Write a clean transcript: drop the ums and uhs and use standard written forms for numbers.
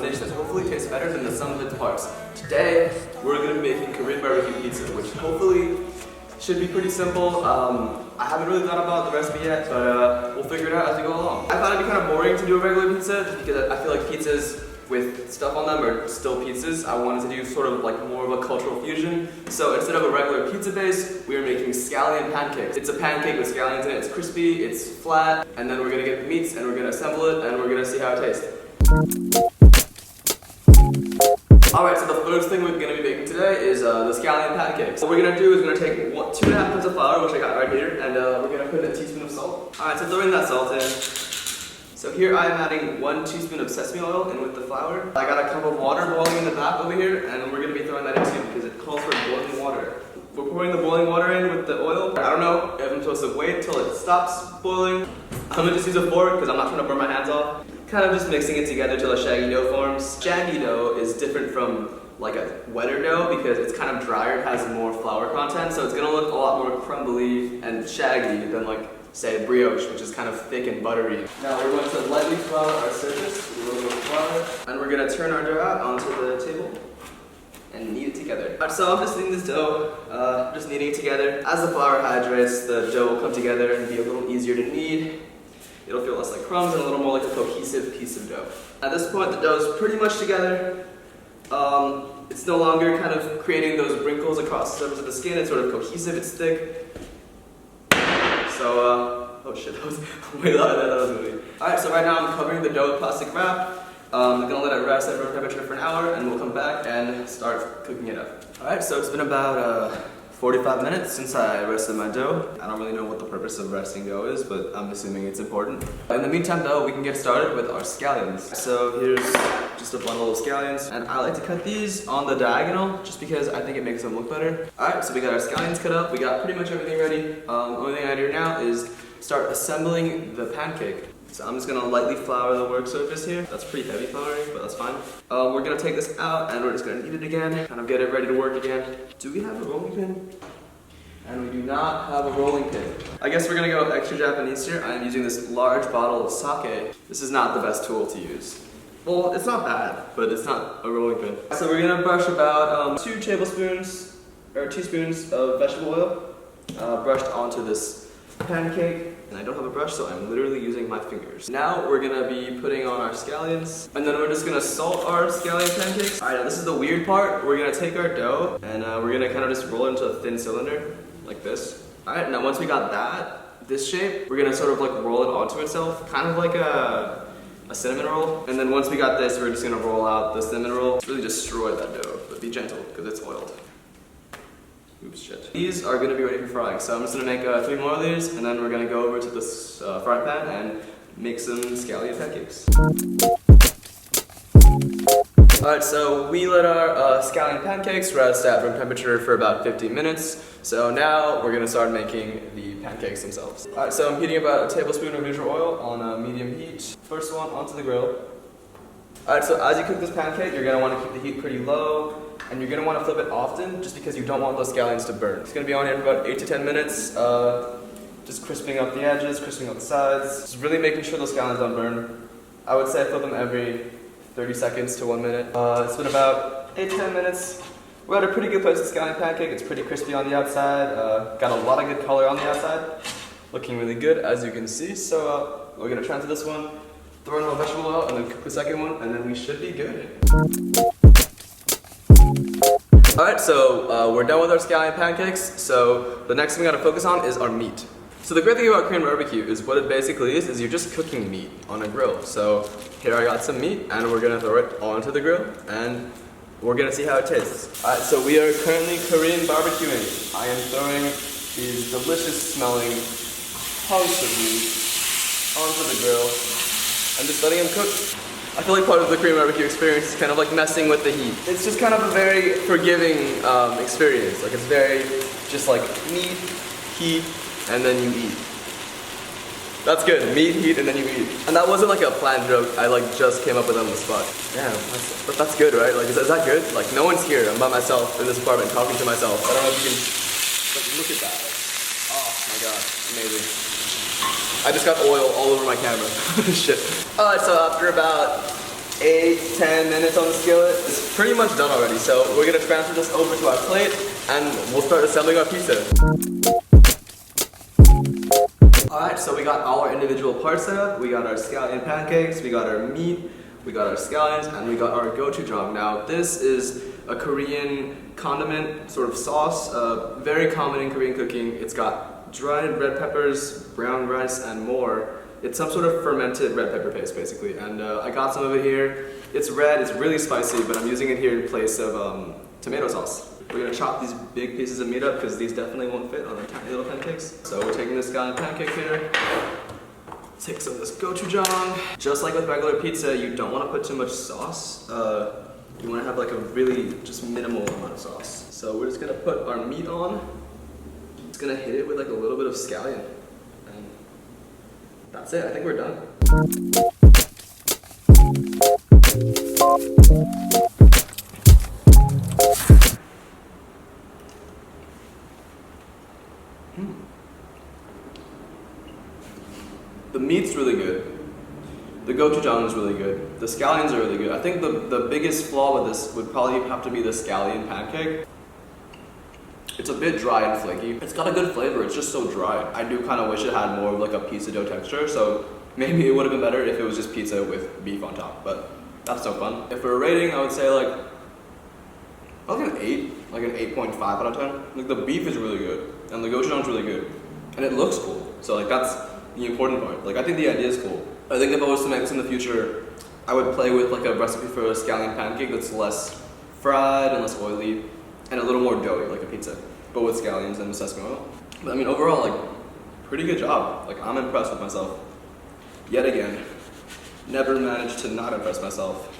dish that hopefully tastes better than the sum of its parts. Today, we're going to be making Korean barbecue pizza, which hopefully should be pretty simple. I haven't really thought about the recipe yet, but we'll figure it out as we go along. I thought it'd be kind of boring to do a regular pizza, just because I feel like pizzas with stuff on them are still pizzas. I wanted to do sort of like more of a cultural fusion. So instead of a regular pizza base, we are making scallion pancakes. It's a pancake with scallions in it. It's crispy, it's flat, and then we're gonna get the meats and we're gonna assemble it and we're gonna see how it tastes. Alright, so the first thing we're gonna be making today is the scallion pancakes. What we're gonna do is we're gonna take 2.5 cups of flour, which I got right here, and we're gonna put a teaspoon of salt. Alright, so throwing that salt in. So here I am adding 1 teaspoon of sesame oil in with the flour. I got a cup of water boiling in the back over here, and we're gonna be throwing that in too because it calls for boiling water. We're pouring the boiling water in with the oil. I don't know if I'm supposed to wait till it stops boiling. I'm gonna just use a fork because I'm not trying to burn my hands off. Kind of just mixing it together till a shaggy dough forms. Shaggy dough is different from like a wetter dough because it's kind of drier, it has more flour content, so it's gonna look a lot more crumbly and shaggy than like, say, brioche, which is kind of thick and buttery. Now we're going to lightly flour our surface with a little bit of flour, and we're gonna turn our dough out onto the table and knead it together. Alright, so I'm just kneading this dough, just kneading it together. As the flour hydrates, the dough will come together and be a little easier to knead. It'll feel less like crumbs and a little more like a cohesive piece of dough. At this point, the dough is pretty much together. It's no longer kind of creating those wrinkles across the surface of the skin. It's sort of cohesive, it's thick. So, oh shit, that was way louder than I was moving. Alright, so right now I'm covering the dough with plastic wrap. I'm gonna let it rest at room temperature for an hour and we'll come back and start cooking it up. Alright, so it's been about 45 minutes since I rested my dough. I don't really know what the purpose of resting dough is, but I'm assuming it's important. In the meantime though, we can get started with our scallions. So here's just a bundle of scallions, and I like to cut these on the diagonal just because I think it makes them look better. Alright, so we got our scallions cut up, we got pretty much everything ready. The only thing I do now is start assembling the pancake. So I'm just gonna lightly flour the work surface here. That's pretty heavy flouring, but that's fine. We're gonna take this out and we're just gonna knead it again, kind of get it ready to work again. Do we have a rolling pin? And we do not have a rolling pin. I guess we're gonna go extra Japanese here. I'm using this large bottle of sake. This is not the best tool to use. Well, it's not bad, but it's not a rolling pin. So we're gonna brush about 2 tablespoons or teaspoons of vegetable oil brushed onto this pancake. And I don't have a brush, so I'm literally using my fingers. Now we're gonna be putting on our scallions, and then we're just gonna salt our scallion pancakes. Alright, now this is the weird part. We're gonna take our dough, and we're gonna kind of just roll it into a thin cylinder, like this. Alright, now once we got this shape, we're gonna sort of like roll it onto itself, kind of like a cinnamon roll. And then once we got this, we're just gonna roll out the cinnamon roll. It's really destroy that dough, but be gentle, because it's oiled. Oops, shit. These are going to be ready for frying, so I'm just going to make 3 more of these, and then we're going to go over to this frying pan and make some scallion pancakes. Alright, so we let our scallion pancakes rest at room temperature for about 15 minutes. So now we're going to start making the pancakes themselves. Alright, so I'm heating about a tablespoon of vegetable oil on a medium heat. First one onto the grill. Alright, so as you cook this pancake, you're going to want to keep the heat pretty low. And you're going to want to flip it often just because you don't want those scallions to burn. It's going to be on here for about 8 to 10 minutes, just crisping up the edges, crisping up the sides. Just really making sure those scallions don't burn. I would say flip them every 30 seconds to 1 minute. It's been about 8 to 10 minutes. We're at a pretty good place with scallion pancake. It's pretty crispy on the outside, got a lot of good color on the outside. Looking really good, as you can see. So we're going to try to this one, throw in a little vegetable oil, and then cook the second one, and then we should be good. Alright, so we're done with our scallion pancakes, so the next thing we gotta focus on is our meat. So the great thing about Korean barbecue is what it basically is you're just cooking meat on a grill. So here I got some meat, and we're gonna throw it onto the grill, and we're gonna see how it tastes. Alright, so we are currently Korean barbecuing. I am throwing these delicious smelling hunks of meat onto the grill, and just letting them cook. I feel like part of the Korean barbecue experience is kind of like messing with the heat. It's just kind of a very forgiving experience. Like it's very just like meat, heat, and then you eat. That's good. Meat, heat, and then you eat. And that wasn't like a planned joke. I like just came up with it on the spot. Yeah, but that's good, right? Like is that good? Like no one's here. I'm by myself in this apartment talking to myself. I don't know if you can like look at that. Oh my god, amazing. I just got oil all over my camera. Shit. Alright, so after about 8-10 minutes on the skillet. It's pretty much done already, so we're gonna transfer this over to our plate and we'll start assembling our pizza. Alright, so we got our individual parts set up. We got our scallion pancakes, we got our meat, we got our scallions, and we got our gochujang. Now, this is a Korean condiment, sort of sauce, very common in Korean cooking. It's got dried red peppers, brown rice, and more. It's some sort of fermented red pepper paste, basically, and I got some of it here. It's red, it's really spicy, but I'm using it here in place of tomato sauce. We're gonna chop these big pieces of meat up because these definitely won't fit on the tiny little pancakes. So we're taking this scallion pancake here. Take some of this gochujang. Just like with regular pizza, you don't want to put too much sauce. You want to have like a really just minimal amount of sauce. So we're just gonna put our meat on. Just gonna hit it with like a little bit of scallion. And that's it, I think we're done. The meat's really good. The gochujang is really good. The scallions are really good. I think the biggest flaw with this would probably have to be the scallion pancake. It's a bit dry and flaky. It's got a good flavor, it's just so dry. I do kind of wish it had more of like a pizza dough texture, so maybe it would have been better if it was just pizza with beef on top, but that's no fun. If we're rating, I would say like an 8, like an 8.5 out of 10. Like the beef is really good, and the gochujang is really good, and it looks cool. So like that's the important part. Like I think the idea is cool. I think if I was to make this in the future, I would play with like a recipe for a scallion pancake that's less fried and less oily, and a little more doughy, like a pizza, but with scallions and sesame oil. But I mean, overall, like pretty good job. Like I'm impressed with myself. Yet again, never managed to not impress myself.